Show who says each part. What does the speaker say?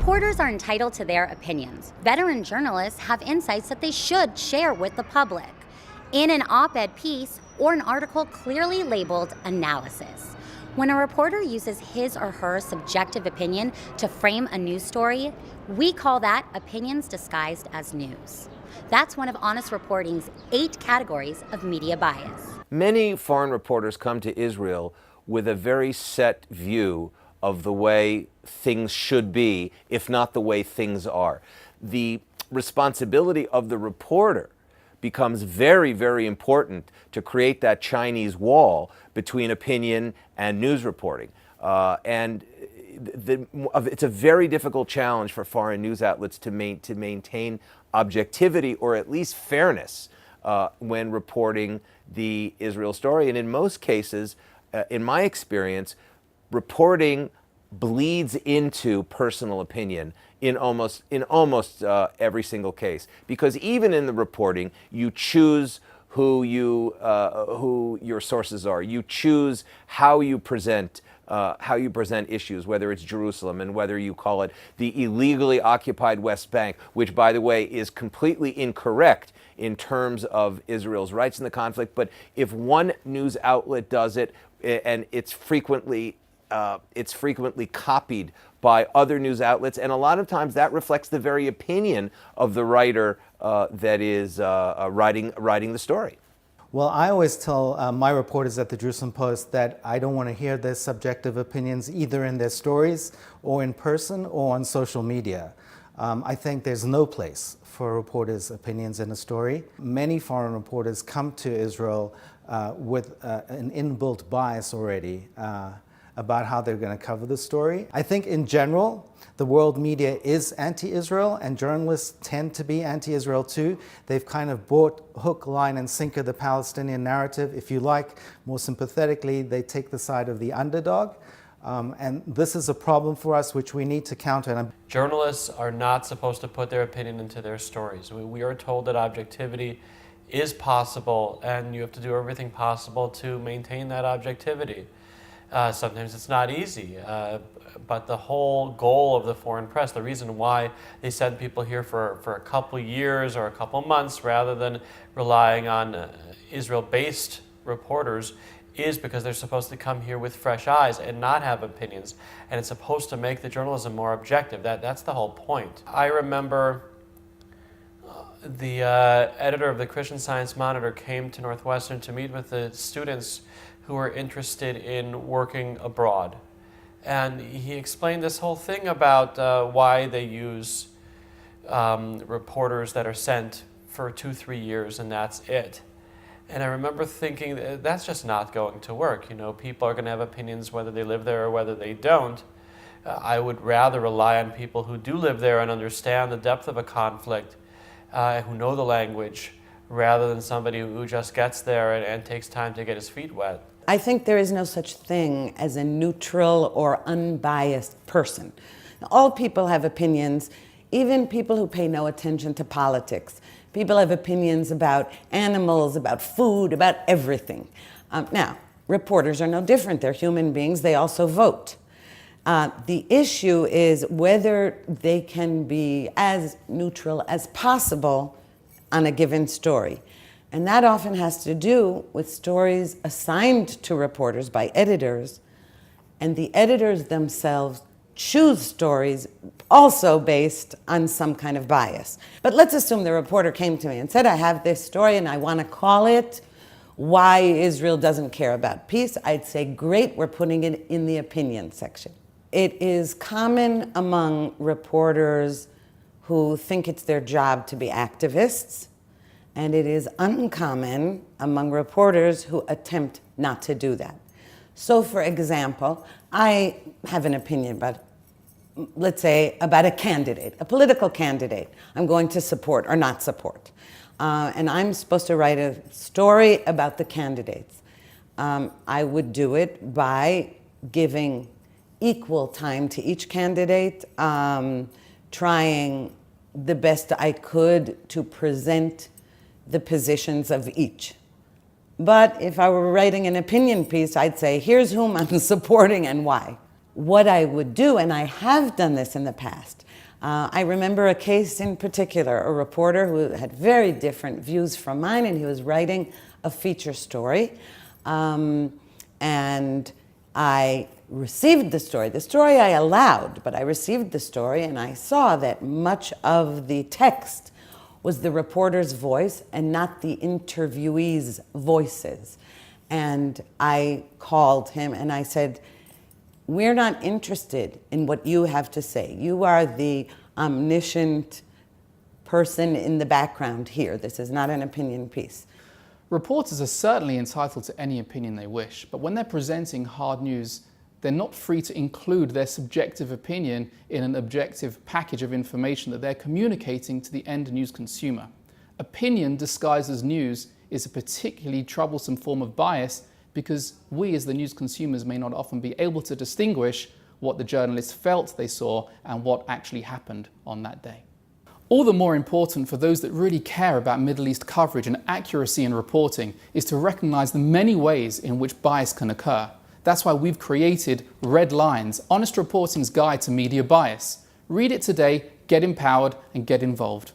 Speaker 1: Reporters are entitled to their opinions. Veteran journalists have insights that they should share with the public in an op-ed piece or an article clearly labeled analysis. When a reporter uses his or her subjective opinion to frame a news story, we call that opinions disguised as news. That's one of Honest Reporting's 8 categories of media bias.
Speaker 2: Many foreign reporters come to Israel with a very set view of the way things should be, if not the way things are. The responsibility of the reporter becomes very, very important to create that Chinese wall between opinion and news reporting. It's a very difficult challenge for foreign news outlets to maintain objectivity or at least fairness when reporting the Israel story. And in most cases, in my experience, reporting bleeds into personal opinion in almost every single case, because even in the reporting, you choose who your sources are. You choose how you present issues, whether it's Jerusalem and whether you call it the illegally occupied West Bank, which, by the way, is completely incorrect in terms of Israel's rights in the conflict. But if one news outlet does it, and it's frequently copied by other news outlets, and a lot of times that reflects the very opinion of the writer that is writing the story.
Speaker 3: Well, I always tell my reporters at the Jerusalem Post that I don't want to hear their subjective opinions either in their stories or in person or on social media. I think there's no place for reporters' opinions in a story. Many foreign reporters come to Israel with an inbuilt bias already about how they're going to cover the story. I think in general, the world media is anti-Israel, and journalists tend to be anti-Israel too. They've kind of bought hook, line, and sinker the Palestinian narrative. If you like, more sympathetically, they take the side of the underdog. And this is a problem for us which we need to counter.
Speaker 4: Journalists are not supposed to put their opinion into their stories. We are told that objectivity is possible, and you have to do everything possible to maintain that objectivity. Sometimes it's not easy, but the whole goal of the foreign press, the reason why they send people here for a couple years or a couple months rather than relying on Israel-based reporters, is because they're supposed to come here with fresh eyes and not have opinions, and it's supposed to make the journalism more objective. That's the whole point. I remember the editor of the Christian Science Monitor came to Northwestern to meet with the students who were interested in working abroad. And he explained this whole thing about why they use reporters that are sent for 2-3 years and that's it. And I remember thinking that's just not going to work. You know, people are going to have opinions whether they live there or whether they don't. I would rather rely on people who do live there and understand the depth of a conflict, who know the language, rather than somebody who just gets there and takes time to get his feet wet.
Speaker 5: I think there is no such thing as a neutral or unbiased person. All people have opinions, even people who pay no attention to politics. People have opinions about animals, about food, about everything. Now, reporters are no different. They're human beings. They also vote. The issue is whether they can be as neutral as possible on a given story. And that often has to do with stories assigned to reporters by editors, and the editors themselves choose stories also based on some kind of bias. But let's assume the reporter came to me and said, I have this story and I want to call it Why Israel Doesn't Care About Peace. I'd say, great, we're putting it in the opinion section. It is common among reporters who think it's their job to be activists, and it is uncommon among reporters who attempt not to do that. So, for example, I have an opinion about, let's say, about a candidate, a political candidate I'm going to support or not support. And I'm supposed to write a story about the candidates. I would do it by giving equal time to each candidate, trying the best I could to present the positions of each. But if I were writing an opinion piece, I'd say, here's whom I'm supporting and why. what I would do, and I have done this in the past. I remember a case in particular, a reporter who had very different views from mine, and he was writing a feature story. And I received the story. The story I allowed, but I received the story, and I saw that much of the text was the reporter's voice and not the interviewee's voices. And I called him and I said, we're not interested in what you have to say. You are the omniscient person in the background here. This is not an opinion piece.
Speaker 6: Reporters are certainly entitled to any opinion they wish, but when they're presenting hard news, they're not free to include their subjective opinion in an objective package of information that they're communicating to the end news consumer. Opinion disguised as news is a particularly troublesome form of bias because we as the news consumers may not often be able to distinguish what the journalists felt they saw and what actually happened on that day. All the more important for those that really care about Middle East coverage and accuracy in reporting is to recognize the many ways in which bias can occur. That's why we've created Red Lines, Honest Reporting's Guide to Media Bias. Read it today, get empowered, and get involved.